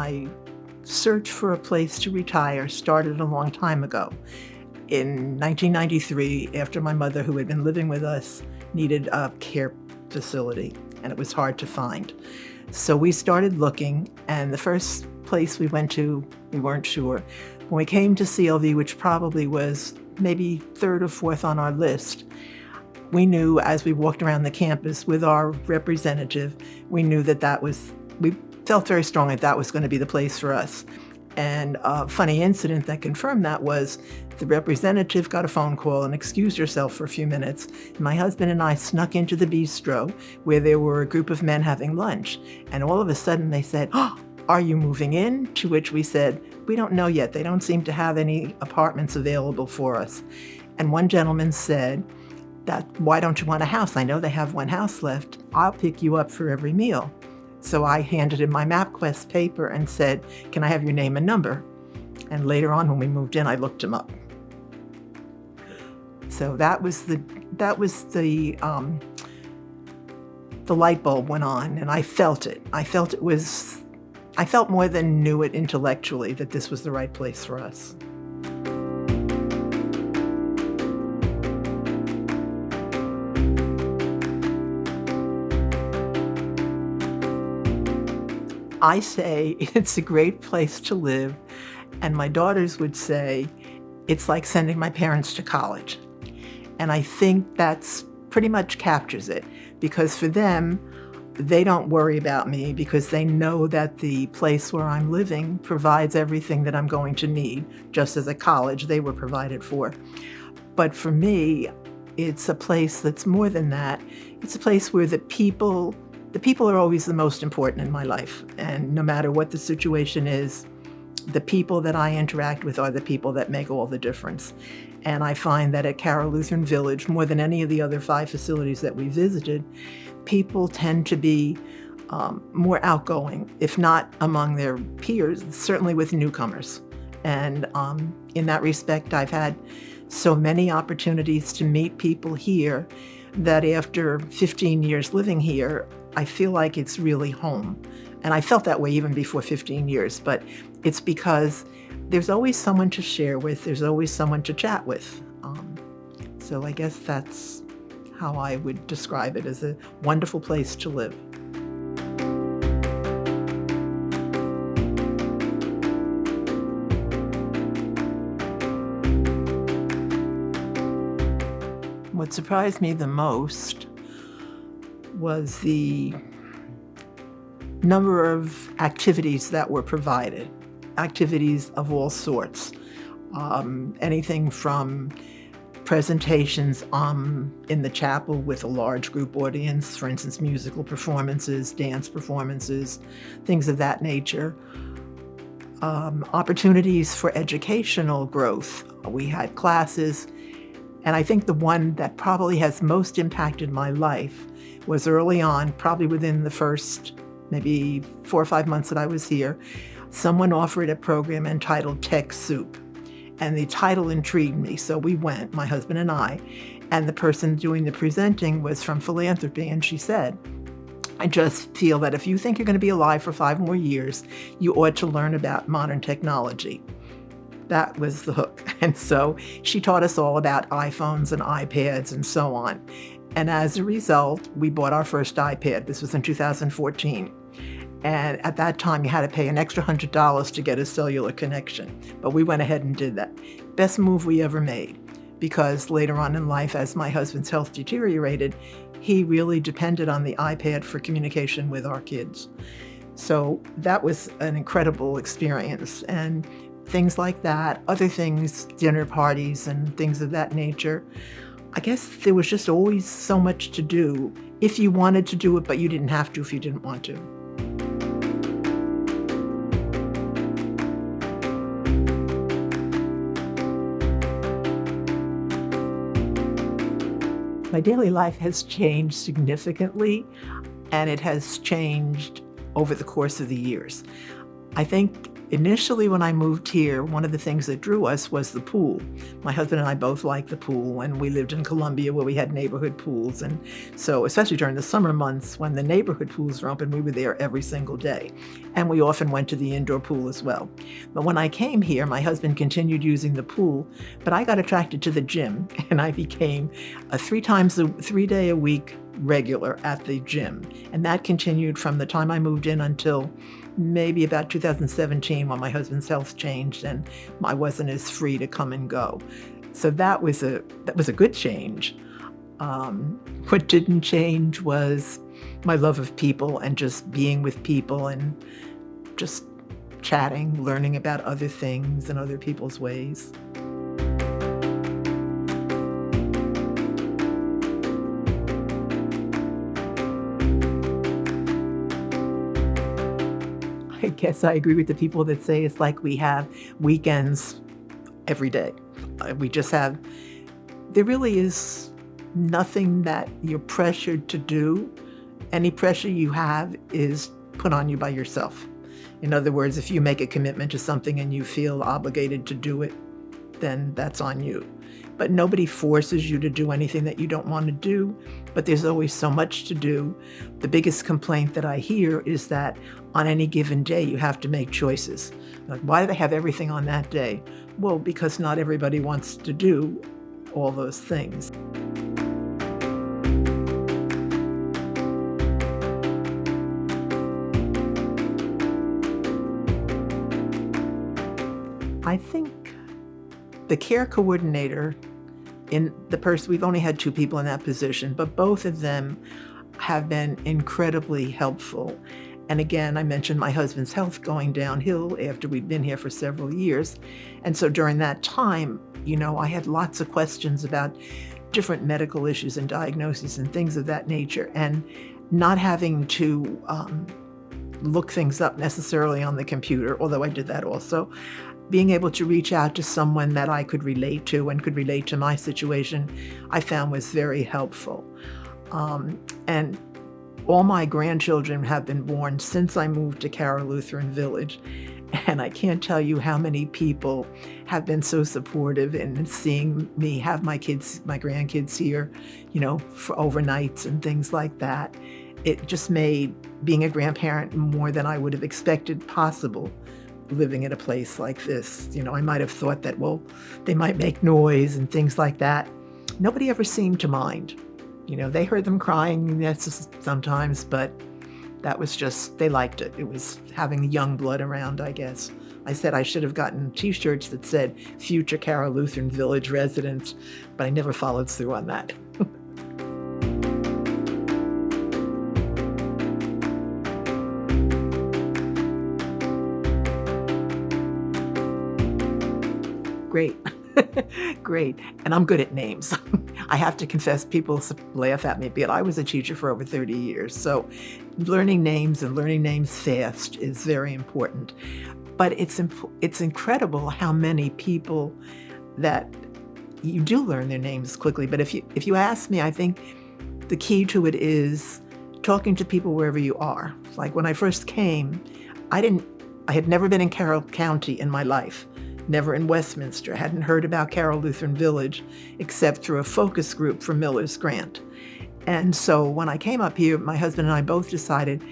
my search for a place to retire started a long time ago. In 1993, after my mother, who had been living with us, needed a care facility, and it was hard to find. So we started looking, and the first place we went to, we weren't sure. When we came to CLV, which probably was maybe third or fourth on our list, we knew as we walked around the campus with our representative, we knew we felt very strongly that was going to be the place for us. And a funny incident that confirmed that was the representative got a phone call and excused herself for a few minutes. My husband and I snuck into the bistro where there were a group of men having lunch. And all of a sudden they said, "Oh, are you moving in?" To which we said, "We don't know yet. They don't seem to have any apartments available for us." And one gentleman said, "Why don't you want a house? I know they have one house left. I'll pick you up for every meal." So I handed him my MapQuest paper and said, "Can I have your name and number?" And later on when we moved in, I looked him up. So that was the light bulb went on, and I felt it. I felt more than knew it intellectually that this was the right place for us. I say it's a great place to live, and my daughters would say it's like sending my parents to college. And I think that's pretty much captures it, because for them, they don't worry about me because they know that the place where I'm living provides everything that I'm going to need, just as at college they were provided for. But for me, it's a place that's more than that. It's a place where the people are always the most important in my life. And no matter what the situation is, the people that I interact with are the people that make all the difference. And I find that at Carroll Lutheran Village, more than any of the other 5 facilities that we visited, people tend to be more outgoing, if not among their peers, certainly with newcomers. And in that respect, I've had so many opportunities to meet people here that after 15 years living here, I feel like it's really home. And I felt that way even before 15 years, but it's because there's always someone to share with, there's always someone to chat with. So I guess that's how I would describe it, as a wonderful place to live. What surprised me the most was the number of activities that were provided, activities of all sorts, anything from presentations in the chapel with a large group audience, for instance, musical performances, dance performances, things of that nature, opportunities for educational growth. We had classes, and I think the one that probably has most impacted my life was early on, probably within the first maybe 4 or 5 months that I was here, someone offered a program entitled Tech Soup. And the title intrigued me, so we went, my husband and I, and the person doing the presenting was from philanthropy, and she said, "I just feel that if you think you're going to be alive for 5 more years, you ought to learn about modern technology." That was the hook. And so she taught us all about iPhones and iPads and so on. And as a result, we bought our first iPad. This was in 2014. And at that time, you had to pay an extra $100 to get a cellular connection. But we went ahead and did that. Best move we ever made, because later on in life, as my husband's health deteriorated, he really depended on the iPad for communication with our kids. So that was an incredible experience. And things like that, other things, dinner parties and things of that nature. I guess there was just always so much to do if you wanted to do it, but you didn't have to if you didn't want to. My daily life has changed significantly, and it has changed over the course of the years. I think Initially, when I moved here, one of the things that drew us was the pool. My husband and I both liked the pool, and we lived in Columbia where we had neighborhood pools. And so, especially during the summer months when the neighborhood pools were open, we were there every single day. And we often went to the indoor pool as well. But when I came here, my husband continued using the pool, but I got attracted to the gym, and I became a 3 day a week regular at the gym. And that continued from the time I moved in until maybe about 2017 when my husband's health changed and I wasn't as free to come and go. So that was a good change. What didn't change was my love of people and just being with people and just chatting, learning about other things and other people's ways. I guess I agree with the people that say it's like we have weekends every day. There really is nothing that you're pressured to do. Any pressure you have is put on you by yourself. In other words, if you make a commitment to something and you feel obligated to do it, then that's on you. But nobody forces you to do anything that you don't want to do, but there's always so much to do. The biggest complaint that I hear is that on any given day, you have to make choices. Like, why do they have everything on that day? Well, because not everybody wants to do all those things. I think the care coordinator we've only had 2 people in that position, but both of them have been incredibly helpful. And again, I mentioned my husband's health going downhill after we'd been here for several years. And so during that time, I had lots of questions about different medical issues and diagnoses and things of that nature, and not having to look things up necessarily on the computer, although I did that also. Being able to reach out to someone that I could relate to and could relate to my situation, I found was very helpful. And all my grandchildren have been born since I moved to Carroll Lutheran Village. And I can't tell you how many people have been so supportive in seeing me have my grandkids here, for overnights and things like that. It just made being a grandparent more than I would have expected possible living at a place like this. I might have thought that, well, they might make noise and things like that. Nobody ever seemed to mind. They heard them crying sometimes, but that was just, they liked it. It was having young blood around, I guess. I said I should have gotten T-shirts that said Future Carroll Lutheran Village Residents, but I never followed through on that. Great. Great. And I'm good at names. I have to confess, people laugh at me, but I was a teacher for over 30 years. So learning names and learning names fast is very important. But it's incredible how many people that you do learn their names quickly. But if you ask me, I think the key to it is talking to people wherever you are. Like when I first came, I had never been in Carroll County in my life. Never in Westminster, hadn't heard about Carroll Lutheran Village except through a focus group for Miller's Grant. And so when I came up here, my husband and I both decided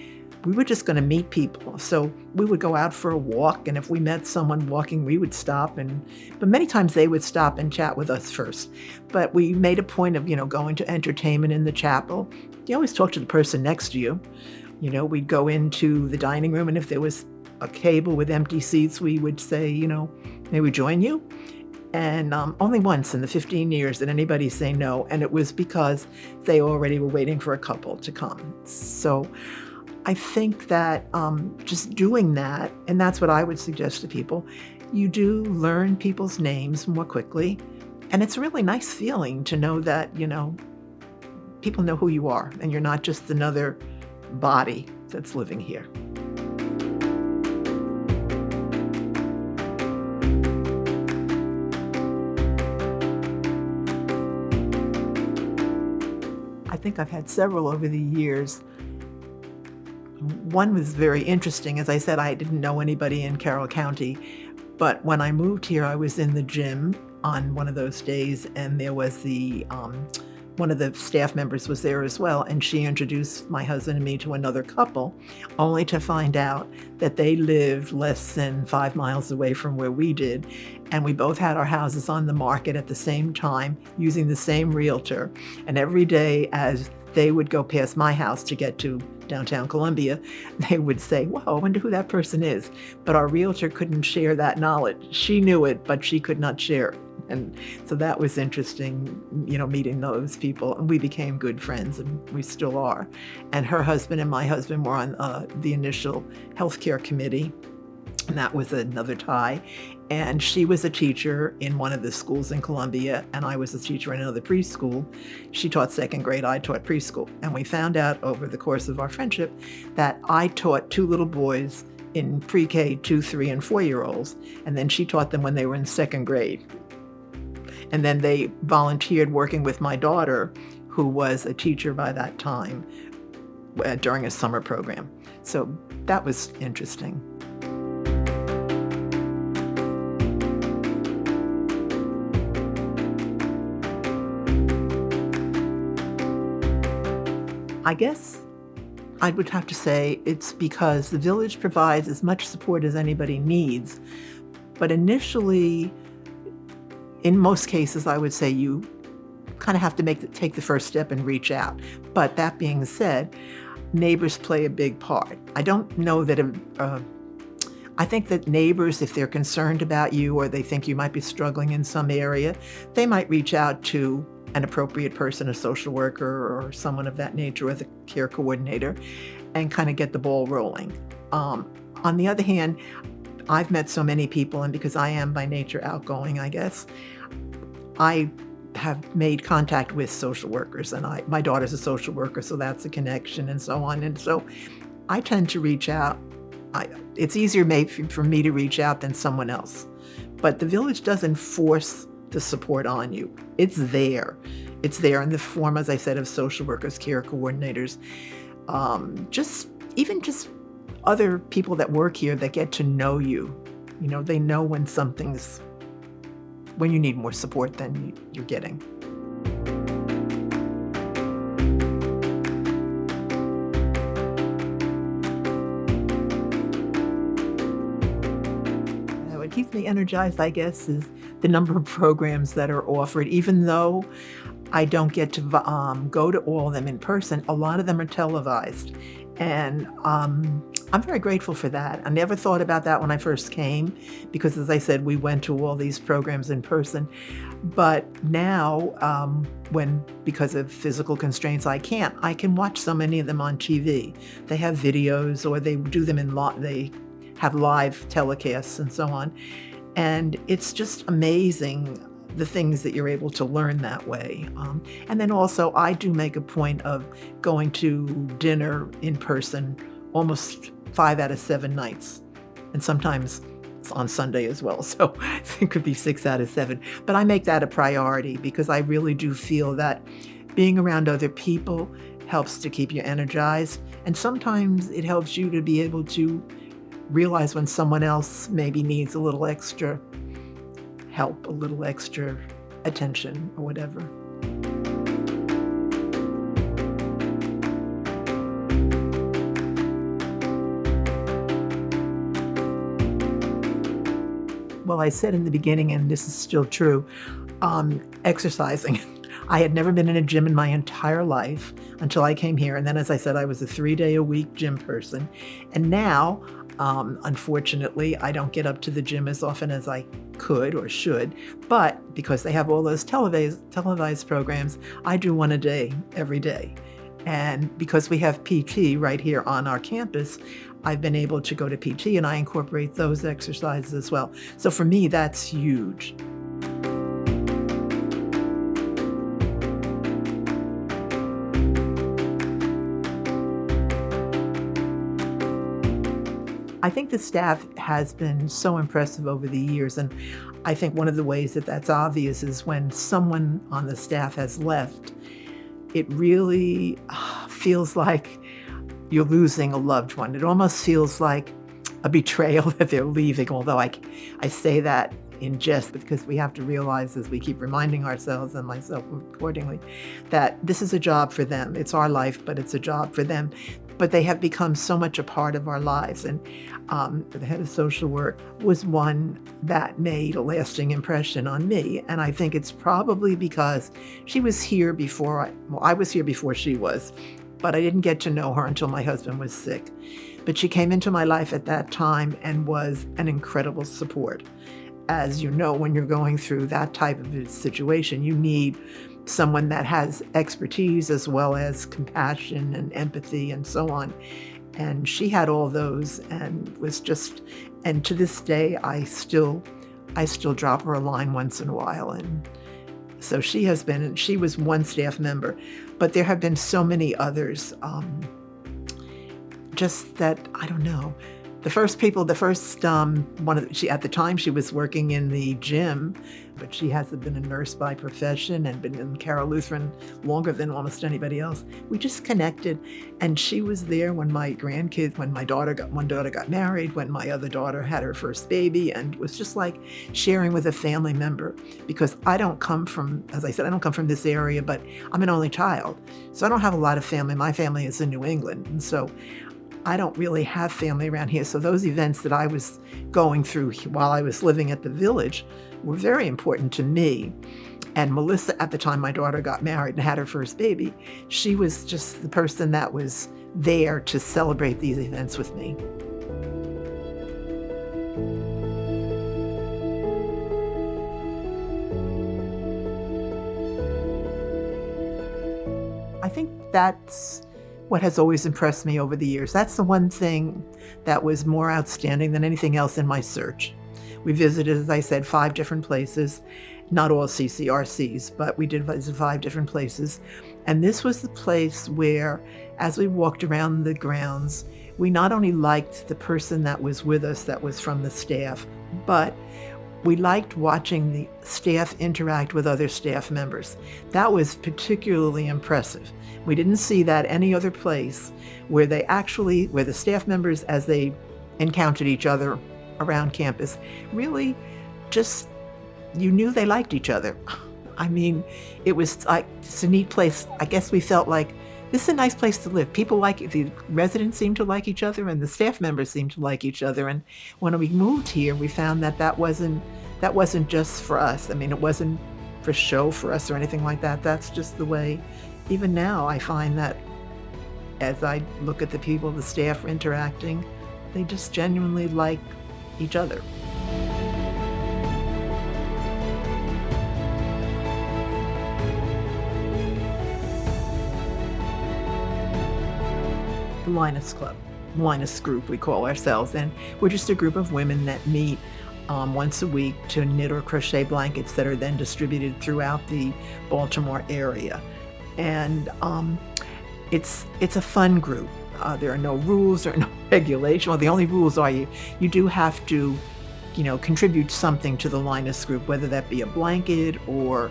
we were just going to meet people. So we would go out for a walk, and if we met someone walking, we would stop. But many times they would stop and chat with us first. But we made a point of, going to entertainment in the chapel. You always talk to the person next to you. We'd go into the dining room, and if there was a table with empty seats, we would say, may we join you? And only once in the 15 years did anybody say no, and it was because they already were waiting for a couple to come. So I think that just doing that, and that's what I would suggest to people, you do learn people's names more quickly, and it's a really nice feeling to know that, people know who you are, and you're not just another body that's living here. I think I've had several over the years. One was very interesting. As I said, I didn't know anybody in Carroll County, but when I moved here, I was in the gym on one of those days, and there was one of the staff members was there as well, and she introduced my husband and me to another couple, only to find out that they lived less than 5 miles away from where we did, and we both had our houses on the market at the same time, using the same realtor. And every day as they would go past my house to get to downtown Columbia, they would say, "Wow, I wonder who that person is." But our realtor couldn't share that knowledge. She knew it, but she could not share it. And so that was interesting, meeting those people. And we became good friends, and we still are. And her husband and my husband were on the initial healthcare committee, and that was another tie. And she was a teacher in one of the schools in Columbia, and I was a teacher in another preschool. She taught second grade, I taught preschool. And we found out over the course of our friendship that I taught 2 little boys in pre-K, 2, 3, and 4-year-olds, and then she taught them when they were in second grade. And then they volunteered working with my daughter, who was a teacher by that time, during a summer program. So that was interesting. I guess I would have to say it's because the village provides as much support as anybody needs. But initially, in most cases, I would say you kind of have to take the first step and reach out. But that being said, neighbors play a big part. I don't know that I think that neighbors, if they're concerned about you or they think you might be struggling in some area, they might reach out to an appropriate person, a social worker or someone of that nature, or the care coordinator, and kind of get the ball rolling. On the other hand, I've met so many people, and because I am by nature outgoing, I guess, I have made contact with social workers, and my daughter's a social worker, so that's a connection and so on. And so I tend to reach out. It's easier maybe for me to reach out than someone else. But the village doesn't force the support on you. It's there. It's there in the form, as I said, of social workers, care coordinators, just other people that work here that get to know you. They know when you need more support than you're getting. What keeps me energized, I guess, is the number of programs that are offered. Even though I don't get to go to all of them in person, a lot of them are televised. And I'm very grateful for that. I never thought about that when I first came because, as I said, we went to all these programs in person. But now, because of physical constraints, I can watch so many of them on TV. They have videos, or they do them they have live telecasts and so on. And it's just amazing the things that you're able to learn that way. And then also, I do make a point of going to dinner in person almost 5 out of 7 nights. And sometimes it's on Sunday as well. So it could be 6 out of 7. But I make that a priority because I really do feel that being around other people helps to keep you energized. And sometimes it helps you to be able to realize when someone else maybe needs a little extra help, a little extra attention, or whatever. Well, I said in the beginning, and this is still true, exercising. I had never been in a gym in my entire life until I came here. And then, as I said, I was a 3-day-a-week gym person. And now, unfortunately, I don't get up to the gym as often as I could or should. But because they have all those televised programs, I do one a day, every day. And because we have PT right here on our campus, I've been able to go to PT, and I incorporate those exercises as well. So for me, that's huge. I think the staff has been so impressive over the years, and I think one of the ways that that's obvious is when someone on the staff has left, it really feels like you're losing a loved one. It almost feels like a betrayal that they're leaving, although I say that in jest because we have to realize, as we keep reminding ourselves and myself accordingly, that this is a job for them. It's our life, but it's a job for them. But they have become so much a part of our lives. And the head of social work was one that made a lasting impression on me. And I think it's probably because she was here before I was here before she was, but I didn't get to know her until my husband was sick. But she came into my life at that time and was an incredible support. As you know, when you're going through that type of a situation, you need someone that has expertise as well as compassion and empathy and so on. And she had all those and was just, and to this day, I still drop her a line once in a while. And so she was one staff member, but there have been so many others, just that, I don't know. At the time she was working in the gym, but she hasn't been a nurse by profession and been in Carroll Lutheran longer than almost anybody else. We just connected, and she was there when one daughter got married, when my other daughter had her first baby, and it was just like sharing with a family member, because I don't come from this area, but I'm an only child. So I don't have a lot of family. My family is in New England, and so I don't really have family around here. So those events that I was going through while I was living at the village were very important to me. And Melissa, at the time my daughter got married and had her first baby, she was just the person that was there to celebrate these events with me. I think that's what has always impressed me over the years. That's the one thing that was more outstanding than anything else in my search. We visited, as I said, 5 different places, not all CCRCs, but we did visit 5 different places. And this was the place where, as we walked around the grounds, we not only liked the person that was with us, that was from the staff, but we liked watching the staff interact with other staff members. That was particularly impressive. We didn't see that any other place where the staff members, as they encountered each other around campus, really just, you knew they liked each other. I mean, it's a neat place. I guess we felt like this is a nice place to live. The residents seemed to like each other, and the staff members seemed to like each other. And when we moved here, we found that wasn't just for us. I mean, it wasn't for show for us or anything like that. That's just the way, even now, I find that as I look at the people, the staff interacting, they just genuinely like each other. The Linus group, we call ourselves, and we're just a group of women that meet once a week to knit or crochet blankets that are then distributed throughout the Baltimore area. And it's a fun group. There are no rules, there are no regulations. Well, the only rules are you do have to, contribute something to the Linus group, whether that be a blanket, or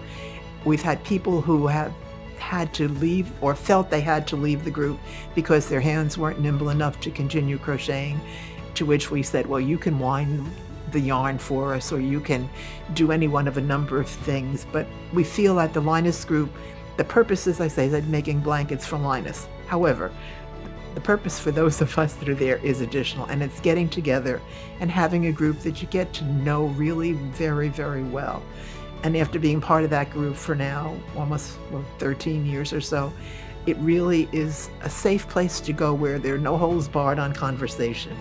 we've had people who have had to leave or felt they had to leave the group because their hands weren't nimble enough to continue crocheting, to which we said, well, you can wind the yarn for us, or you can do any one of a number of things. But we feel at the Linus group, the purpose, as I say, is making blankets for Linus. However, the purpose for those of us that are there is additional, and it's getting together and having a group that you get to know really very, very well. And after being part of that group for now almost 13 years or so, it really is a safe place to go where there are no holds barred on conversation.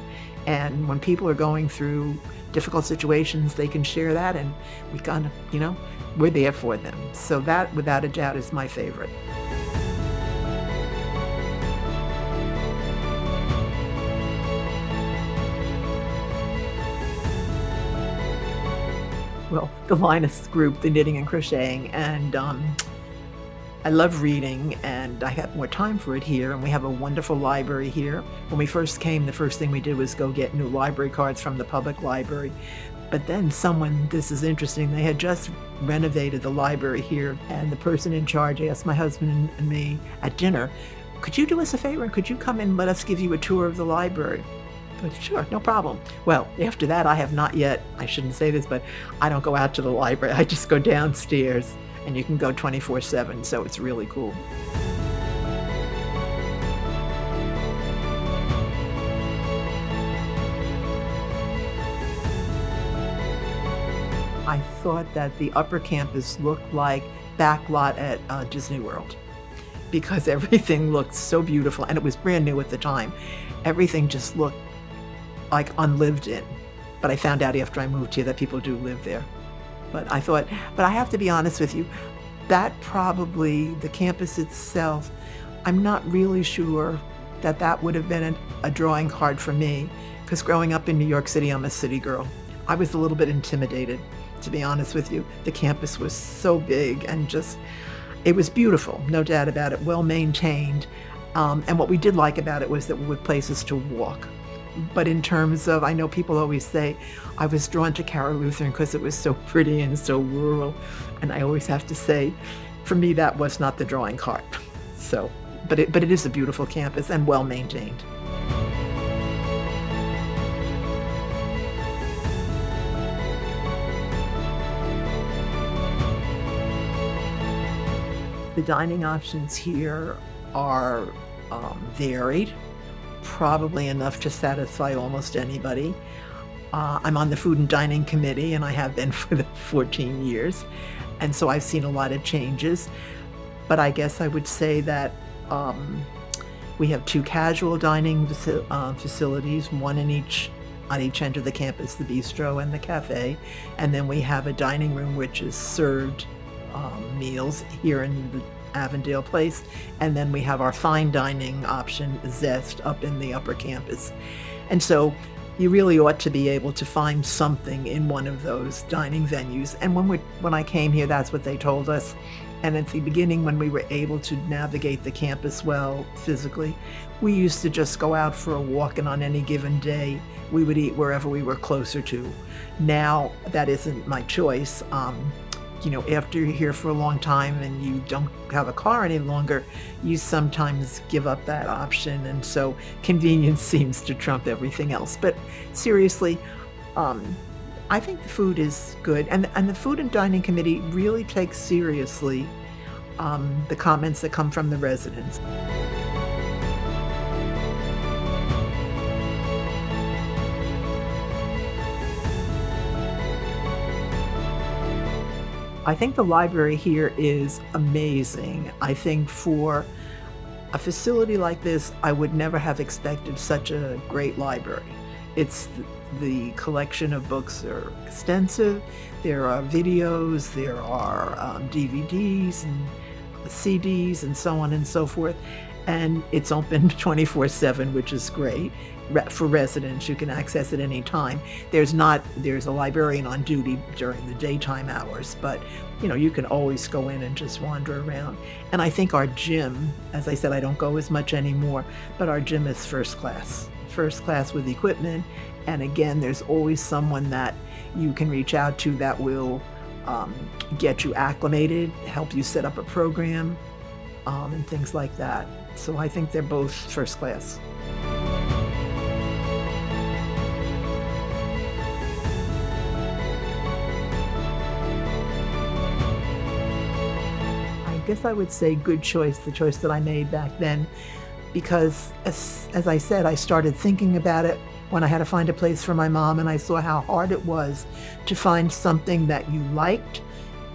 And when people are going through difficult situations, they can share that, and we kind of, we're there for them. So that, without a doubt, is my favorite. Well, the Linus group, the knitting and crocheting, and I love reading, and I have more time for it here, and we have a wonderful library here. When we first came, the first thing we did was go get new library cards from the public library. But then this is interesting, they had just renovated the library here, and the person in charge asked my husband and me at dinner, could you do us a favor and could you come and let us give you a tour of the library? I said, sure, no problem. Well, after that, I have not yet, I shouldn't say this, but I don't go out to the library. I just go downstairs, and you can go 24/7, so it's really cool. I thought that the upper campus looked like backlot at Disney World because everything looked so beautiful, and it was brand new at the time. Everything just looked like unlived in. But I found out after I moved here that people do live there. But I have to be honest with you, that probably, the campus itself, I'm not really sure that that would have been a drawing card for me, because growing up in New York City, I'm a city girl. I was a little bit intimidated, to be honest with you. The campus was so big and just, it was beautiful, no doubt about it, well maintained. And what we did like about it was that we had places to walk. But in terms of, I know people always say, I was drawn to Carroll Lutheran because it was so pretty and so rural. And I always have to say, for me, that was not the drawing card. So, but it is a beautiful campus and well maintained. The dining options here are varied, probably enough to satisfy almost anybody. I'm on the Food and Dining Committee, and I have been for the 14 years, and so I've seen a lot of changes. But I guess I would say that we have two casual dining facilities, one on each end of the campus, the bistro and the cafe, and then we have a dining room which is served meals here in the Avondale place, and then we have our fine dining option, Zest, up in the upper campus. And so you really ought to be able to find something in one of those dining venues. And when I came here, that's what they told us. And at the beginning, when we were able to navigate the campus well physically, we used to just go out for a walk, and on any given day, we would eat wherever we were closer to. Now, that isn't my choice. After you're here for a long time and you don't have a car any longer, you sometimes give up that option. And so convenience seems to trump everything else. But seriously, I think the food is good. And the Food and Dining Committee really takes seriously the comments that come from the residents. I think the library here is amazing. I think for a facility like this, I would never have expected such a great library. The collection of books are extensive. There are videos, there are DVDs and CDs and so on and so forth. And it's open 24/7, which is great. For residents, you can access it any time. There's a librarian on duty during the daytime hours, but you can always go in and just wander around. And I think our gym, as I said, I don't go as much anymore, but our gym is first class with equipment. And again, there's always someone that you can reach out to that will get you acclimated, help you set up a program, and things like that. So I think they're both first class. I guess I would say good choice, the choice that I made back then, because as I said, I started thinking about it when I had to find a place for my mom, and I saw how hard it was to find something that you liked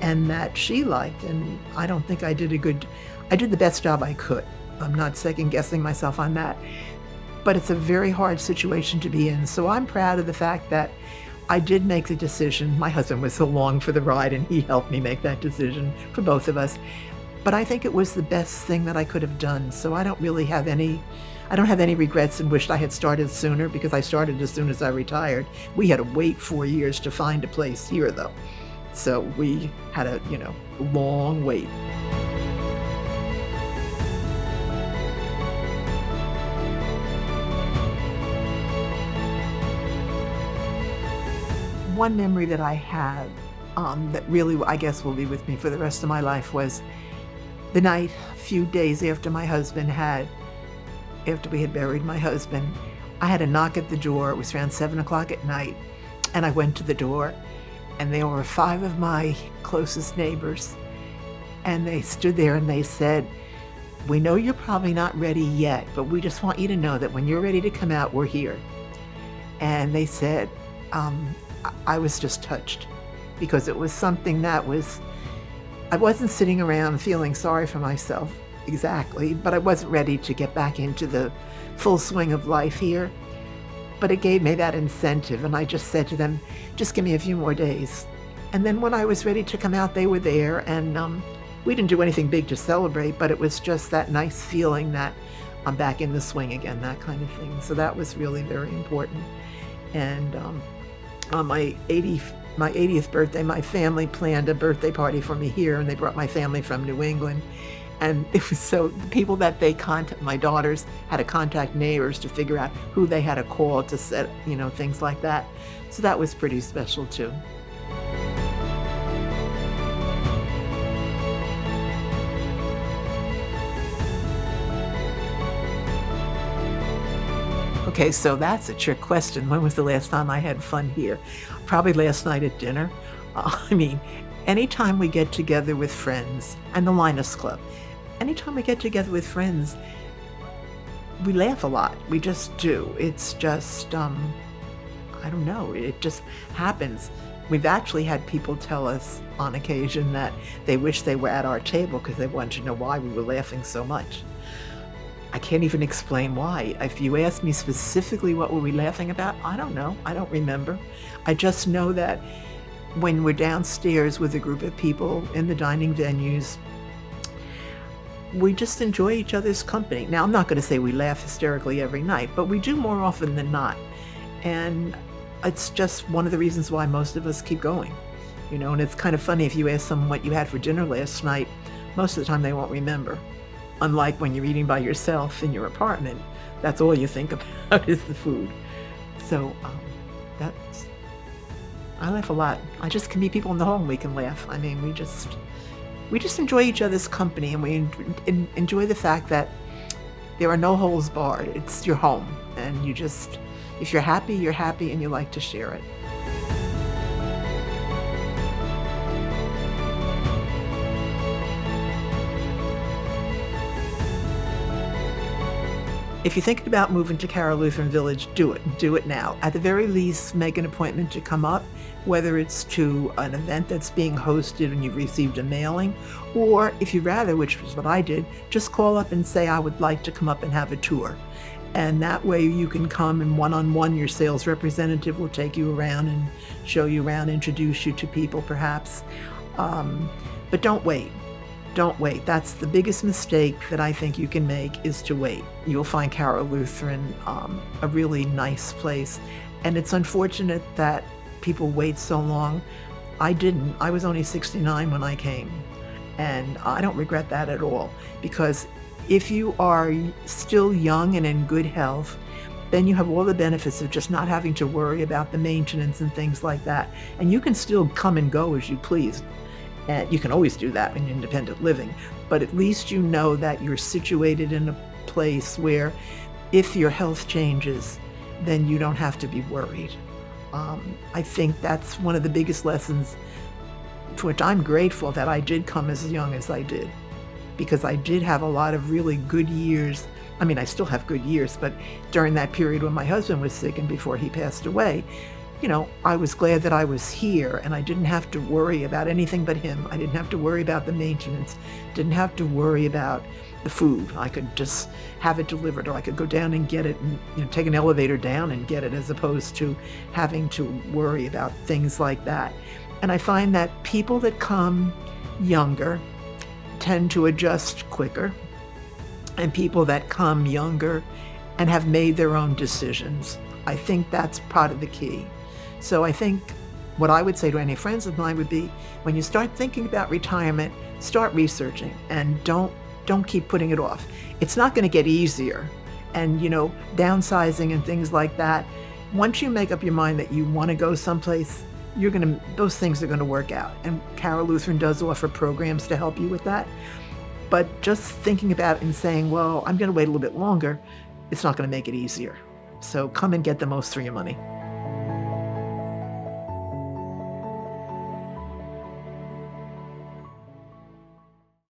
and that she liked. And I don't think I did the best job I could. I'm not second guessing myself on that, but it's a very hard situation to be in. So I'm proud of the fact that I did make the decision. My husband was along for the ride, and he helped me make that decision for both of us. But I think it was the best thing that I could have done. So I don't have any regrets and wished I had started sooner, because I started as soon as I retired. We had to wait 4 years to find a place here, though. So we had a long wait. One memory that I have that really, I guess, will be with me for the rest of my life was the night, a few days after my husband had after we had buried my husband, I had a knock at the door. It was around 7 o'clock at night. And I went to the door, and there were 5 of my closest neighbors. And they stood there and they said, "We know you're probably not ready yet, but we just want you to know that when you're ready to come out, we're here." And they said, I was just touched, because it was something that I wasn't sitting around feeling sorry for myself exactly, but I wasn't ready to get back into the full swing of life here. But it gave me that incentive, and I just said to them, just give me a few more days. And then when I was ready to come out, they were there, and we didn't do anything big to celebrate, but it was just that nice feeling that I'm back in the swing again, that kind of thing. So that was really very important. And on my 80th birthday, my family planned a birthday party for me here, and they brought my family from New England. And it was so, the people that they contact, my daughters had to contact neighbors to figure out who they had to call to set, things like that. So that was pretty special too. Okay, so that's a trick question. When was the last time I had fun here? Probably last night at dinner. Anytime we get together with friends, and the Linus Club, anytime we get together with friends, we laugh a lot. We just do. It's just, I don't know, it just happens. We've actually had people tell us on occasion that they wish they were at our table because they wanted to know why we were laughing so much. I can't even explain why. If you ask me specifically what were we laughing about, I don't know. I don't remember. I just know that when we're downstairs with a group of people in the dining venues, we just enjoy each other's company. Now, I'm not going to say we laugh hysterically every night, but we do more often than not. And it's just one of the reasons why most of us keep going. And it's kind of funny, if you ask someone what you had for dinner last night, most of the time they won't remember. Unlike when you're eating by yourself in your apartment, that's all you think about is the food. So I laugh a lot. I just can meet people in the hall and we can laugh. We just enjoy each other's company, and we enjoy the fact that there are no holes barred. It's your home, and if you're happy, and you like to share it. If you're thinking about moving to Carroll Lutheran Village, do it. Do it now. At the very least, make an appointment to come up, whether it's to an event that's being hosted and you've received a mailing, or if you'd rather, which was what I did, just call up and say, I would like to come up and have a tour. And that way you can come, and one-on-one your sales representative will take you around and show you around, introduce you to people perhaps. But don't wait. Don't wait. That's the biggest mistake that I think you can make, is to wait. You'll find Carroll Lutheran a really nice place. And it's unfortunate that people wait so long. I didn't. I was only 69 when I came. And I don't regret that at all, because if you are still young and in good health, then you have all the benefits of just not having to worry about the maintenance and things like that. And you can still come and go as you please. And you can always do that in independent living, but at least you know that you're situated in a place where if your health changes, then you don't have to be worried. I think that's one of the biggest lessons, for which I'm grateful that I did come as young as I did, because I did have a lot of really good years. I still have good years, but during that period when my husband was sick and before he passed away, I was glad that I was here, and I didn't have to worry about anything but him. I didn't have to worry about the maintenance, didn't have to worry about the food. I could just have it delivered, or I could go down and get it and take an elevator down and get it, as opposed to having to worry about things like that. And I find that people that come younger tend to adjust quicker, and people that come younger and have made their own decisions, I think that's part of the key. So I think what I would say to any friends of mine would be, when you start thinking about retirement, start researching, and don't keep putting it off. It's not going to get easier. And, downsizing and things like that, once you make up your mind that you want to go someplace, those things are going to work out. And Carroll Lutheran does offer programs to help you with that. But just thinking about it and saying, well, I'm going to wait a little bit longer, it's not going to make it easier. So come and get the most for your money.